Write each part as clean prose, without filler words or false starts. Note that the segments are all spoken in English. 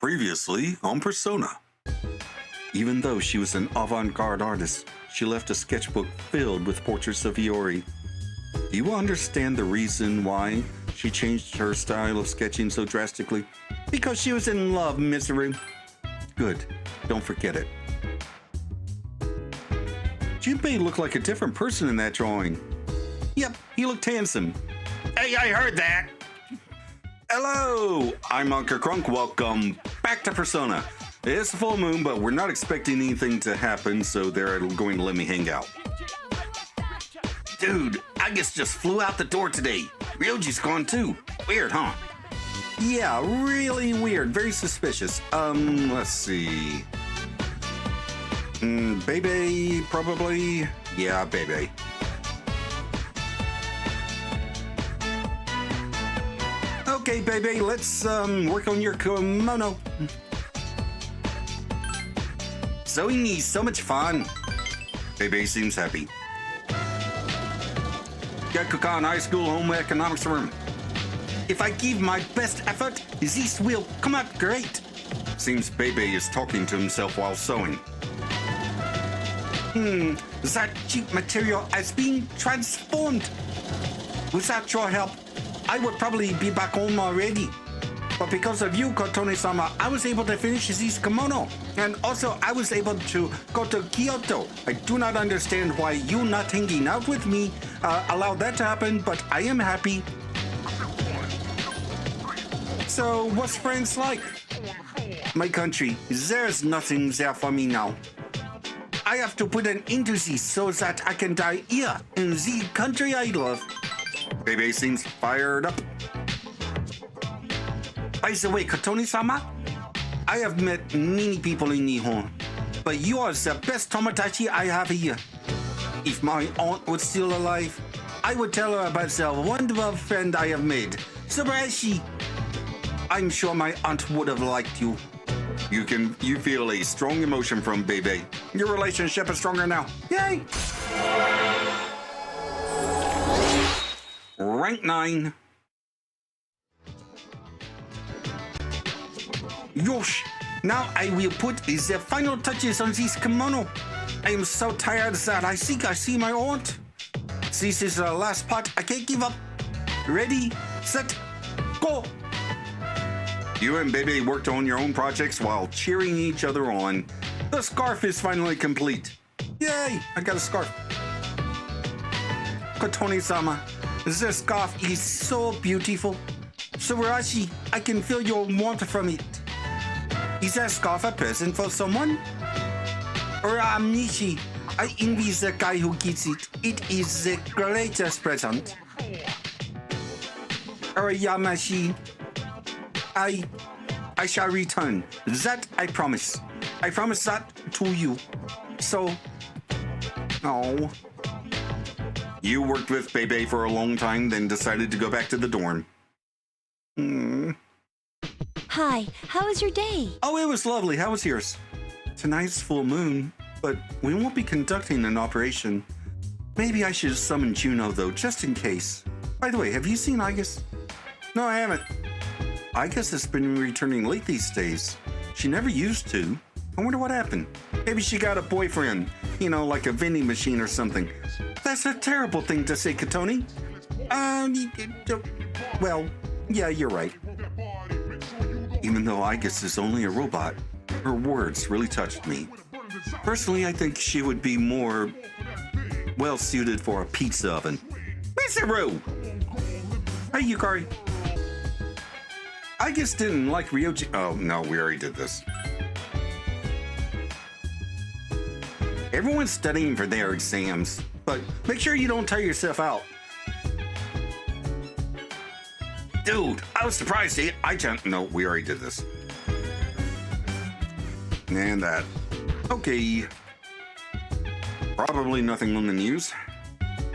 Previously on Persona. Even though she was an avant-garde artist, she left a sketchbook filled with portraits of Iori. Do you understand the reason why she changed her style of sketching so drastically? Because she was in love, Miseru. Good. Don't forget it. Junpei looked like a different person in that drawing. Yep, he looked handsome. Hey, I heard that! Hello! I'm Unca Crunk. Welcome back to Persona. It's a full moon, but we're not expecting anything to happen, so they're going to let me hang out. Dude, Aigis just flew out the door today. Ryoji's gone too. Weird, huh? Yeah, really weird. Very suspicious. Let's see. Bebe, probably. Yeah, Bebe. Okay, Bebe, let's work on your kimono. Sewing is so much fun. Bebe seems happy. Gakukan High School Home Economics Room. If I give my best effort, this will come out great. Seems Bebe is talking to himself while sewing. That cheap material has been transformed. Without your help, I would probably be back home already. But because of you, Kotone-sama, I was able to finish this kimono. And also, I was able to go to Kyoto. I do not understand why you not hanging out with me allowed that to happen, but I am happy. So, what's France like? My country, there's nothing there for me now. I have to put an end to this so that I can die here in the country I love. Bebe seems fired up. By the way, Kotone-sama, I have met many people in Nihon, but you are the best Tomodachi I have here. If my aunt was still alive, I would tell her about the wonderful friend I have made, Subashi. I'm sure my aunt would have liked you. You feel a strong emotion from Bebe. Your relationship is stronger now. Yay! Rank 9. Yosh! Now I will put the final touches on this kimono. I am so tired that I think I see my aunt. This is the last part. I can't give up. Ready, set, go! You and Bebe worked on your own projects while cheering each other on. The scarf is finally complete. Yay! I got a scarf. Kotone-sama, the scarf is so beautiful. Subarashi, I can feel your warmth from it. Is that scarf a present for someone? Or Amnishi, I envy the guy who gets it. It is the greatest present. Or Yamashi, I shall return. That I promise. I promise that to you. So, oh. You worked with Bebe for a long time, then decided to go back to the dorm. Hi, how was your day? Oh, it was lovely. How was yours? Tonight's full moon, but we won't be conducting an operation. Maybe I should summon Juno, though, just in case. By the way, have you seen Aigis? No, I haven't. Aigis has been returning late these days. She never used to. I wonder what happened. Maybe she got a boyfriend, like a vending machine or something. That's a terrible thing to say, Katoni. Well, yeah, you're right. Even though Aigis is only a robot, her words really touched me. Personally, I think she would be more well-suited for a pizza oven. Miseru! Hey, Yukari. Aigis didn't like Ryoji. Oh, no, we already did this. Everyone's studying for their exams, but make sure you don't tire yourself out. Dude, I was surprised. No, we already did this. And that. Okay. Probably nothing on the news.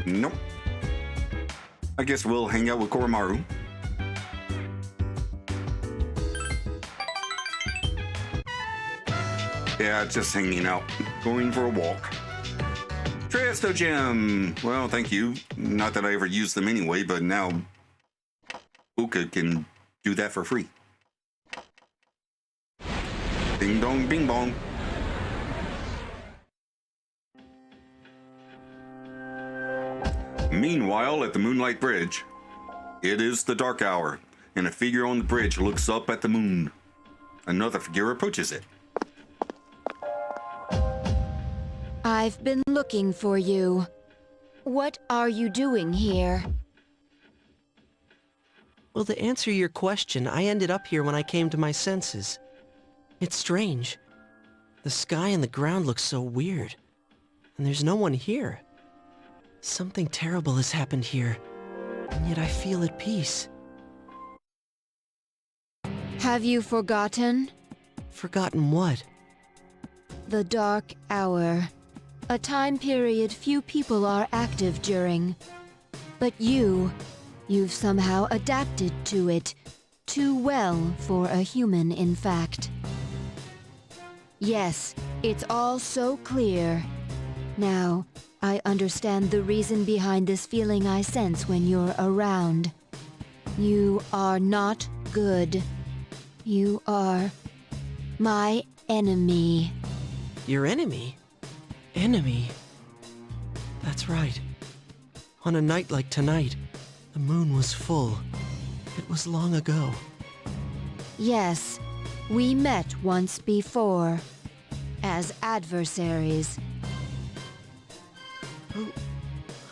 Nope. I guess we'll hang out with Koromaru. Yeah, just hanging out. Going for a walk. Tresto Gem. Well, thank you. Not that I ever used them anyway, but now Unca can do that for free. Ding dong, bing bong. Meanwhile, at the Moonlight Bridge, it is the dark hour, and a figure on the bridge looks up at the moon. Another figure approaches it. I've been looking for you. What are you doing here? Well, to answer your question, I ended up here when I came to my senses. It's strange. The sky and the ground look so weird. And there's no one here. Something terrible has happened here. And yet I feel at peace. Have you forgotten? Forgotten what? The Dark Hour. A time period few people are active during. But you've somehow adapted to it. Too well for a human, in fact. Yes, it's all so clear. Now, I understand the reason behind this feeling I sense when you're around. You are not good. You are my enemy. Your enemy? Enemy? That's right. On a night like tonight, the moon was full. It was long ago. Yes, we met once before. As adversaries.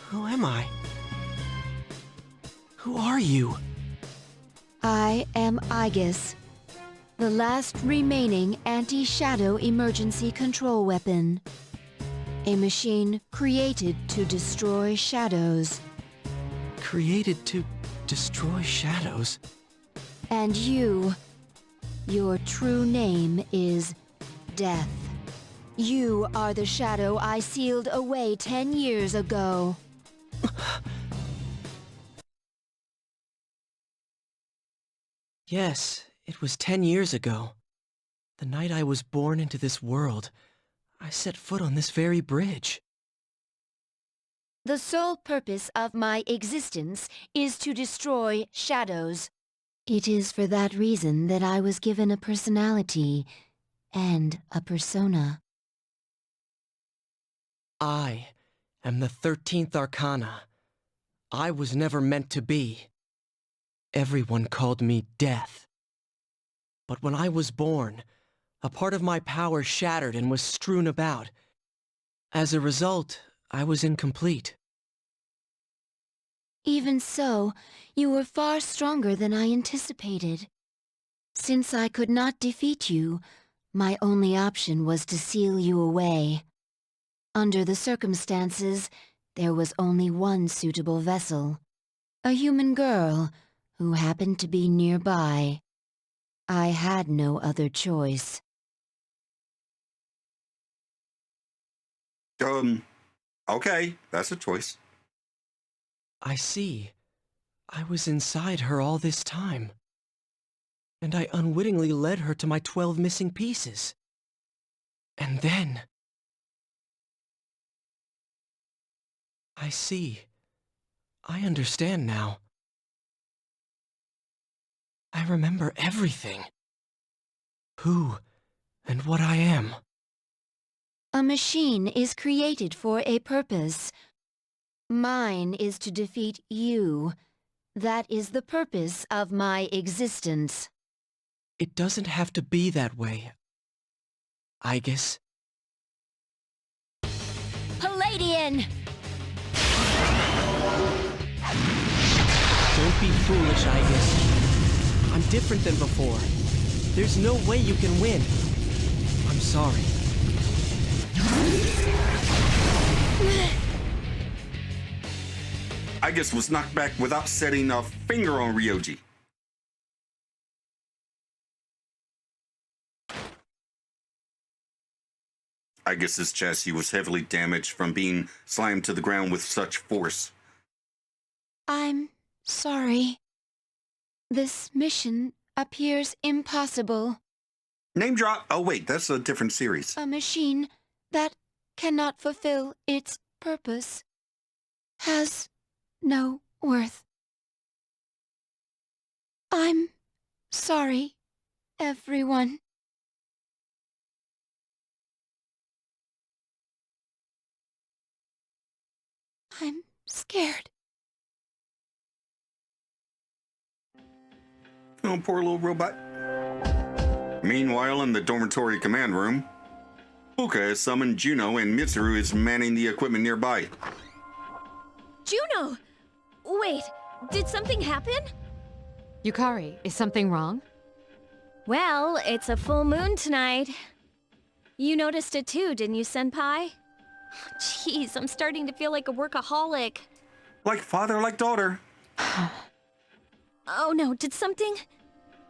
Who am I? Who are you? I am Aigis, the last remaining anti-shadow emergency control weapon. A machine created to destroy shadows. Created to destroy shadows? And your true name is Death. You are the shadow I sealed away 10 years ago. Yes, it was 10 years ago. The night I was born into this world, I set foot on this very bridge. The sole purpose of my existence is to destroy shadows. It is for that reason that I was given a personality and a persona. I am the 13th Arcana. I was never meant to be. Everyone called me Death. But when I was born, a part of my power shattered and was strewn about. As a result, I was incomplete. Even so, you were far stronger than I anticipated. Since I could not defeat you, my only option was to seal you away. Under the circumstances, there was only one suitable vessel. A human girl who happened to be nearby. I had no other choice. Okay, that's a choice. I see. I was inside her all this time. And I unwittingly led her to my 12 missing pieces. And then... I see. I understand now. I remember everything. Who and what I am. A machine is created for a purpose. Mine is to defeat you. That is the purpose of my existence. It doesn't have to be that way. Aigis. Palladian! Don't be foolish, Aigis. I'm different than before. There's no way you can win. I'm sorry. Aigis was knocked back without setting a finger on Ryoji. Aigis's chassis was heavily damaged from being slammed to the ground with such force. I'm sorry. This mission appears impossible. Name drop. Oh wait, that's a different series. A machine that cannot fulfill its purpose has no worth. I'm sorry, everyone. I'm scared. Oh, poor little robot. Meanwhile, in the dormitory command room, Fuka has summoned Juno and Mitsuru is manning the equipment nearby. Juno! Wait, did something happen? Yukari, is something wrong? Well, it's a full moon tonight. You noticed it too, didn't you, Senpai? Jeez, I'm starting to feel like a workaholic. Like father, like daughter. Oh no, did something...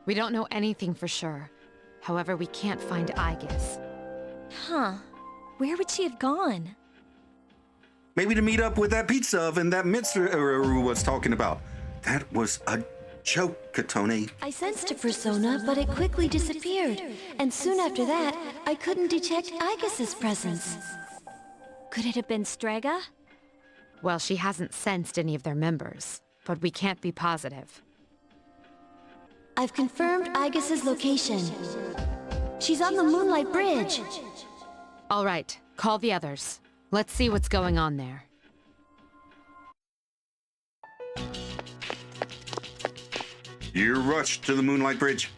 We don't know anything for sure. However, we can't find Aigis. Huh. Where would she have gone? Maybe to meet up with that pizza oven that Mitsuru was talking about. That was a joke, Katone. I sensed a persona, but it quickly disappeared. And soon after that, I couldn't detect Aigis' presence. Could it have been Strega? Well, she hasn't sensed any of their members, but we can't be positive. I've confirmed Aigis' location. She's on the Moonlight Bridge. All right, call the others. Let's see what's going on there. You rushed to the Moonlight Bridge.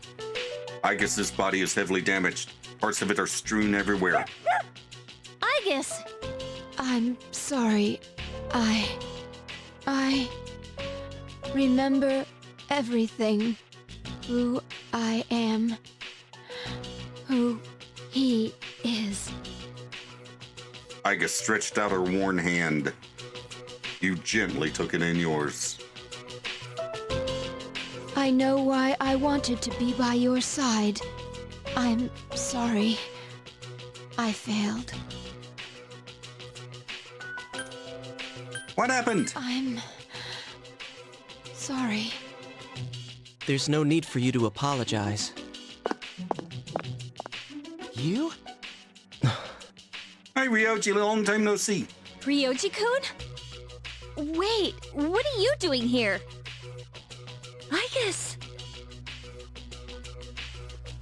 Aigis' body is heavily damaged. Parts of it are strewn everywhere. Aigis! I'm sorry. I remember everything. Who I am. Who he is. Aigis stretched out her worn hand. You gently took it in yours. I know why I wanted to be by your side. I'm sorry. I failed. What happened? I'm sorry. There's no need for you to apologize. You? Hi, Ryoji, long time no see. Ryoji-kun? Wait, what are you doing here? Aigis!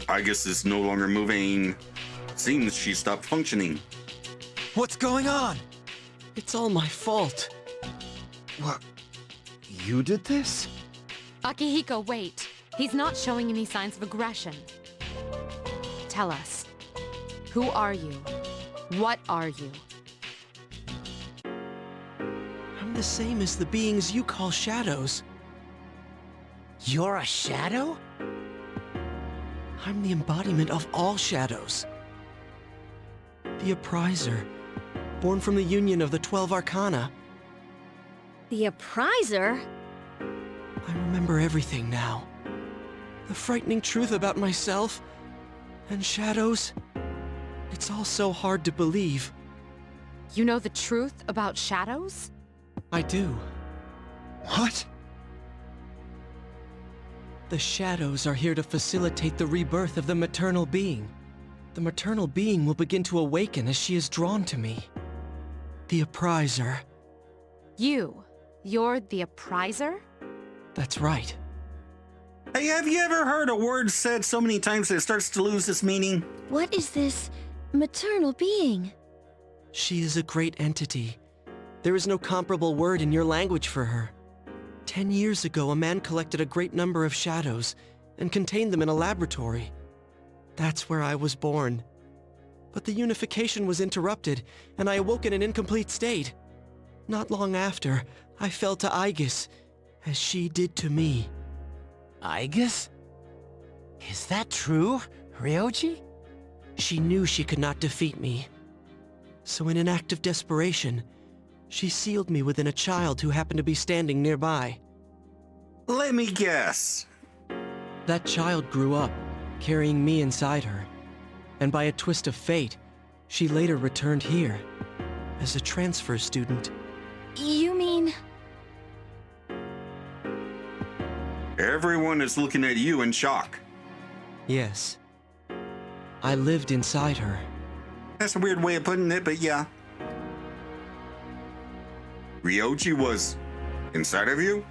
Aigis is no longer moving. Seems she stopped functioning. What's going on? It's all my fault. What? You did this? Akihiko, wait. He's not showing any signs of aggression. Tell us. Who are you? What are you? I'm the same as the beings you call shadows. You're a shadow? I'm the embodiment of all shadows. The Appriser, born from the union of the 12 Arcana. The Appriser? I remember everything now. The frightening truth about myself and shadows. It's all so hard to believe. You know the truth about shadows? I do. What? The shadows are here to facilitate the rebirth of the maternal being. The maternal being will begin to awaken as she is drawn to me. The Appriser. You're the Appriser? That's right. Hey, have you ever heard a word said so many times that it starts to lose its meaning? What is this maternal being? She is a great entity. There is no comparable word in your language for her. 10 years ago, a man collected a great number of shadows and contained them in a laboratory. That's where I was born. But the unification was interrupted, and I awoke in an incomplete state. Not long after, I fell to Aigis, as she did to me. Aigis? Is that true, Ryoji? She knew she could not defeat me. So in an act of desperation, she sealed me within a child who happened to be standing nearby. Let me guess. That child grew up, carrying me inside her. And by a twist of fate, she later returned here, as a transfer student. You mean... Everyone is looking at you in shock. Yes. I lived inside her. That's a weird way of putting it, but yeah. Ryoji was inside of you?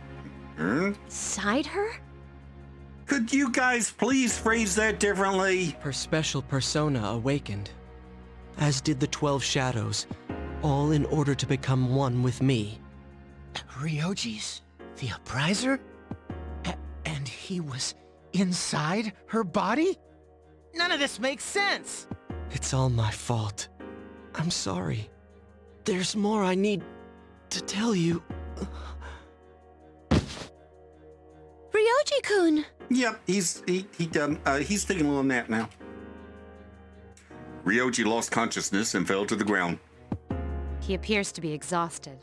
Inside her? Could you guys please phrase that differently? Her special persona awakened, as did the 12 shadows, all in order to become one with me. Ryoji's the Upriser? And he was inside her body? None of this makes sense! It's all my fault. I'm sorry. There's more I need to tell you. Ryoji-kun! Yep, he's taking a little nap now. Ryoji lost consciousness and fell to the ground. He appears to be exhausted.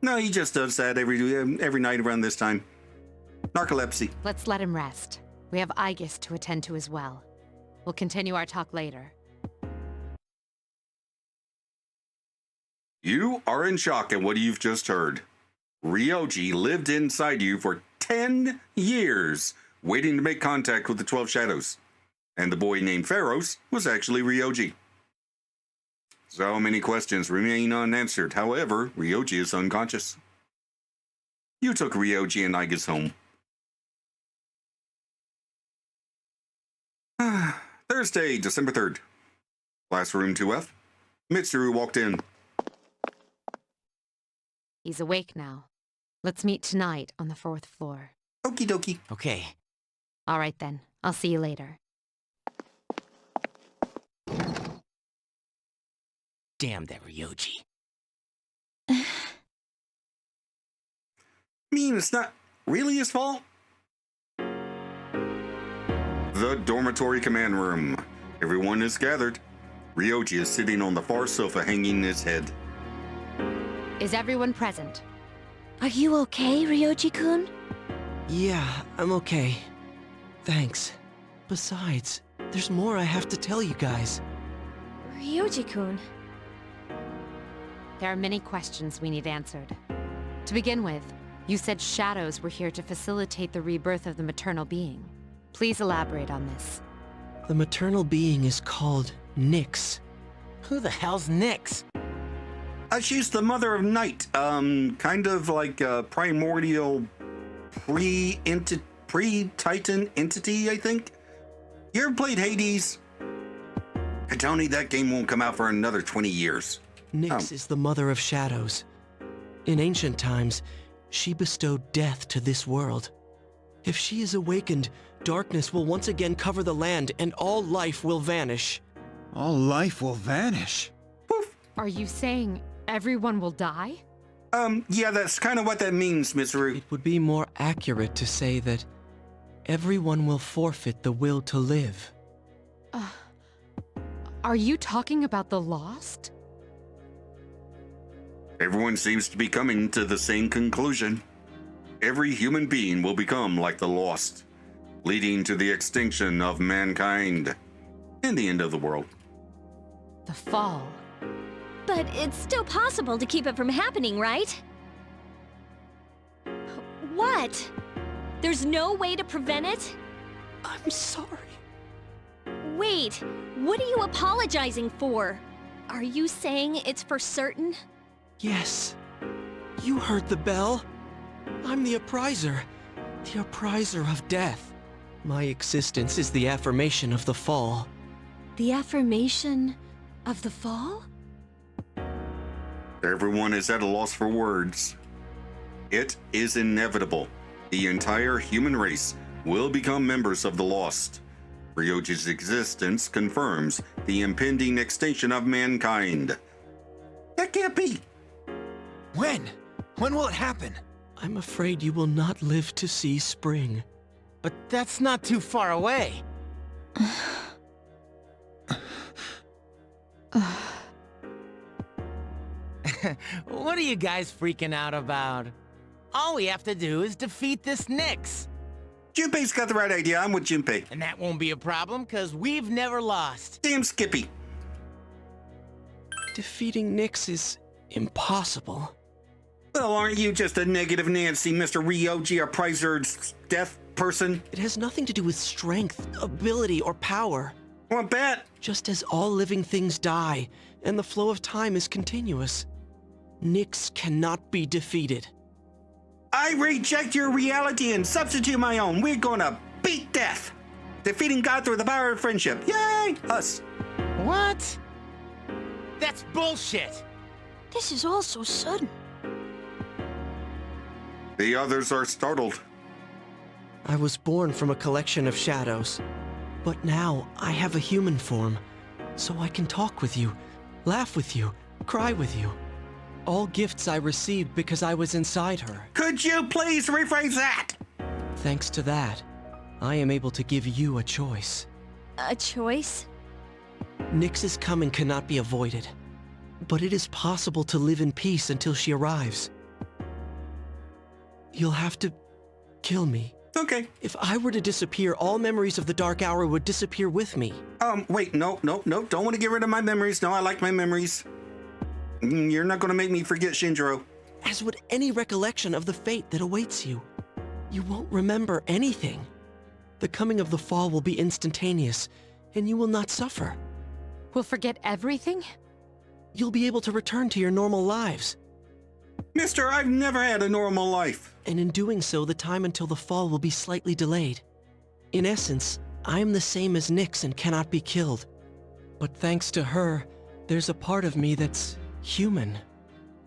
No, he just does that every night around this time. Narcolepsy. Let's let him rest. We have Aigis to attend to as well. We'll continue our talk later. You are in shock at what you've just heard. Ryoji lived inside you for 10 years, waiting to make contact with the 12 Shadows. And the boy named Pharos was actually Ryoji. So many questions remain unanswered. However, Ryoji is unconscious. You took Ryoji and Aigis home. Thursday, December 3rd. Classroom 2F. Mitsuru walked in. He's awake now. Let's meet tonight on the 4th floor. Okie dokie. Okay. All right then. I'll see you later. Damn that Ryoji. I mean, it's not really his fault. The dormitory command room. Everyone is gathered. Ryoji is sitting on the far sofa, hanging his head. Is everyone present? Are you okay, Ryoji-kun? Yeah, I'm okay. Thanks. Besides, there's more I have to tell you guys. Ryoji-kun. There are many questions we need answered. To begin with, you said shadows were here to facilitate the rebirth of the maternal being. Please elaborate on this. The maternal being is called Nyx. Who the hell's Nyx? She's the mother of night. Kind of like a primordial pre-Titan entity, I think. You ever played Hades? And Tony, that game won't come out for another 20 years. Nyx is the mother of shadows. In ancient times, she bestowed death to this world. If she is awakened, darkness will once again cover the land and all life will vanish. All life will vanish. Poof. Are you saying everyone will die? Yeah, that's kind of what that means, Mitsuru. It would be more accurate to say that everyone will forfeit the will to live. Are you talking about the lost? Everyone seems to be coming to the same conclusion. Every human being will become like the lost, leading to the extinction of mankind and the end of the world. The fall. But it's still possible to keep it from happening, right? What? There's no way to prevent it? I'm sorry. Wait, what are you apologizing for? Are you saying it's for certain? Yes. You heard the bell. I'm the Upriser. The Upriser of death. My existence is the affirmation of the fall. The affirmation of the fall? Everyone is at a loss for words. It is inevitable. The entire human race will become members of the lost. Ryoji's existence confirms the impending extinction of mankind. That can't be. When? When will it happen? I'm afraid you will not live to see spring. But that's not too far away. What are you guys freaking out about? All we have to do is defeat this Nyx. Junpei's got the right idea. I'm with Junpei. And that won't be a problem, because we've never lost. Damn Skippy. Defeating Nyx is impossible. Well, aren't you just a negative Nancy, Mr. Ryoji, a Prizer's death person? It has nothing to do with strength, ability, or power. Want bet? Just as all living things die, and the flow of time is continuous, Nyx cannot be defeated. I reject your reality and substitute my own. We're gonna beat death. Defeating God through the power of friendship. Yay! Us. What? That's bullshit. This is all so sudden. The others are startled. I was born from a collection of shadows, but now I have a human form, so I can talk with you, laugh with you, cry with you. All gifts I received because I was inside her. Could you please rephrase that? Thanks to that, I am able to give you a choice. A choice? Nyx's coming cannot be avoided, but it is possible to live in peace until she arrives. You'll have to kill me. Okay. If I were to disappear, all memories of the Dark Hour would disappear with me. Wait, no. Don't want to get rid of my memories. No, I like my memories. You're not going to make me forget Shinjiro. As would any recollection of the fate that awaits you. You won't remember anything. The coming of the fall will be instantaneous, and you will not suffer. We'll forget everything? You'll be able to return to your normal lives. Mister, I've never had a normal life. And in doing so, the time until the fall will be slightly delayed. In essence, I am the same as Nyx and cannot be killed. But thanks to her, there's a part of me that's human.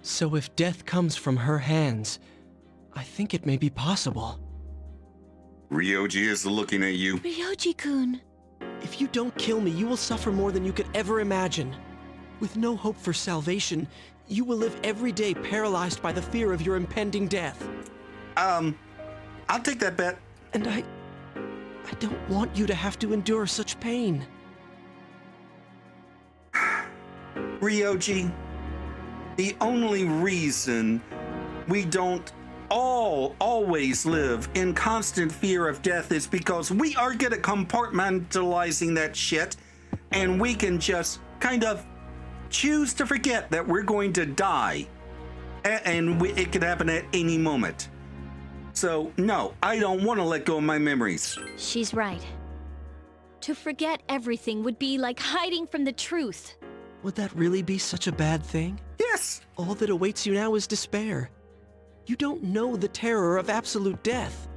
So if death comes from her hands, I think it may be possible. Ryoji is looking at you. Ryoji-kun. If you don't kill me, you will suffer more than you could ever imagine. With no hope for salvation, you will live every day paralyzed by the fear of your impending death. I'll take that bet. And I don't want you to have to endure such pain. Ryoji, the only reason we don't always live in constant fear of death is because we are good at compartmentalizing that shit, and we can just kind of choose to forget that we're going to die, and it could happen at any moment. So no, I don't want to let go of my memories. She's right. To forget everything would be like hiding from the truth. Would that really be such a bad thing? Yes. All that awaits you now is despair. You don't know the terror of absolute death.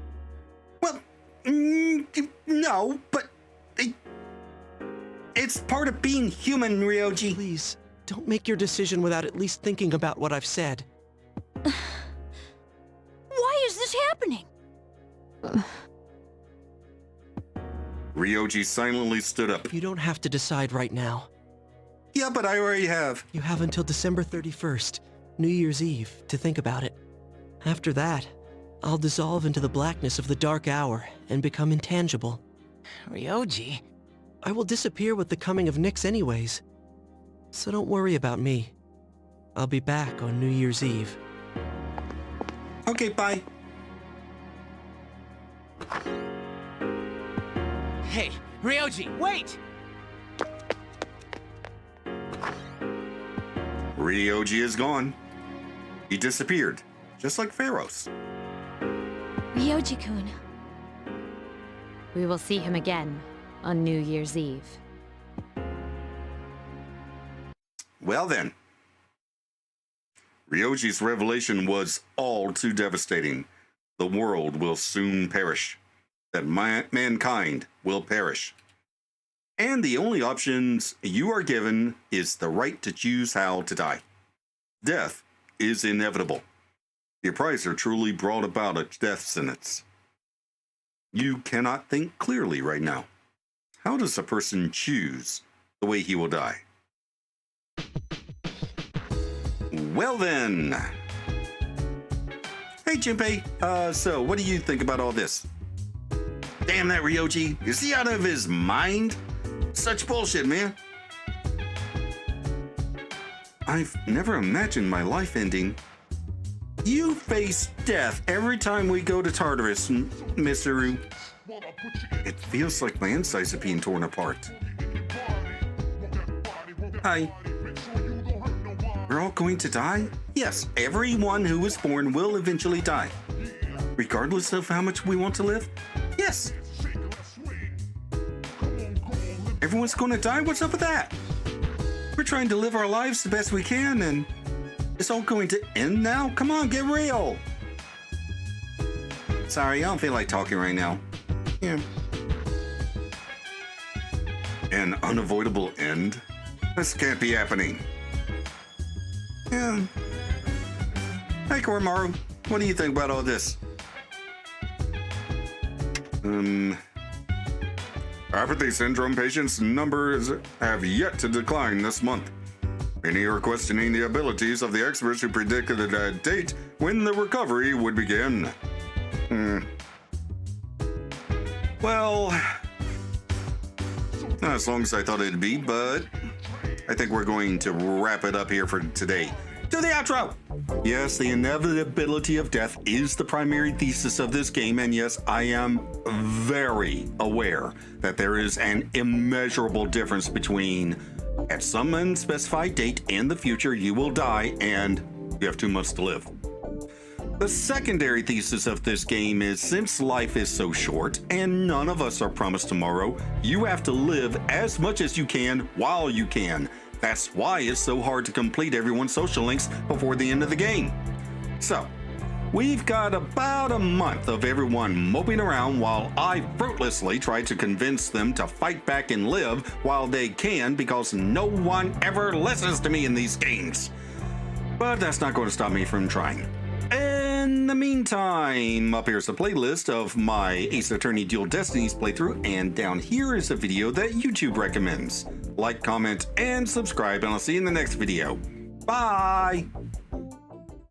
Well, no, but it's part of being human, Ryoji. Please, don't make your decision without at least thinking about what I've said. Why is this happening? Ryoji silently stood up. You don't have to decide right now. Yeah, but I already have. You have until December 31st, New Year's Eve, to think about it. After that, I'll dissolve into the blackness of the Dark Hour and become intangible. Ryoji? I will disappear with the coming of Nyx anyways. So don't worry about me. I'll be back on New Year's Eve. Okay, bye. Hey, Ryoji, wait! Ryoji is gone. He disappeared, just like Pharaoh's. Ryoji-kun. We will see him again on New Year's Eve. Well then. Ryoji's revelation was all too devastating. The world will soon perish. That mankind will perish. And the only options you are given is the right to choose how to die. Death is inevitable. The appraiser truly brought about a death sentence. You cannot think clearly right now. How does a person choose the way he will die? Well then. Hey Junpei, so what do you think about all this? Damn that Ryoji, is he out of his mind? Such bullshit, man. I've never imagined my life ending. You face death every time we go to Tartarus, Mitsuru. It feels like my insides are being torn apart. Hi. We're all going to die? Yes, everyone who was born will eventually die. Regardless of how much we want to live? Yes. Everyone's going to die? What's up with that? We're trying to live our lives the best we can, and it's all going to end now? Come on, get real. Sorry, I don't feel like talking right now. Yeah. An unavoidable end? This can't be happening. Yeah. Hey, Koromaru. What do you think about all this? Apathy syndrome patients' numbers have yet to decline this month. Many are questioning the abilities of the experts who predicted a date when the recovery would begin. Well, not as long as I thought it'd be, but I think we're going to wrap it up here for today. To the outro! Yes, the inevitability of death is the primary thesis of this game, and yes, I am very aware that there is an immeasurable difference between at some unspecified date in the future you will die and you have 2 months to live. The secondary thesis of this game is since life is so short and none of us are promised tomorrow, you have to live as much as you can while you can. That's why it's so hard to complete everyone's social links before the end of the game. So, we've got about a month of everyone moping around while I fruitlessly try to convince them to fight back and live while they can because no one ever listens to me in these games. But that's not going to stop me from trying. In the meantime, up here's a playlist of my Ace Attorney Dual Destinies playthrough, and down here is a video that YouTube recommends. Like, comment, and subscribe, and I'll see you in the next video. Bye!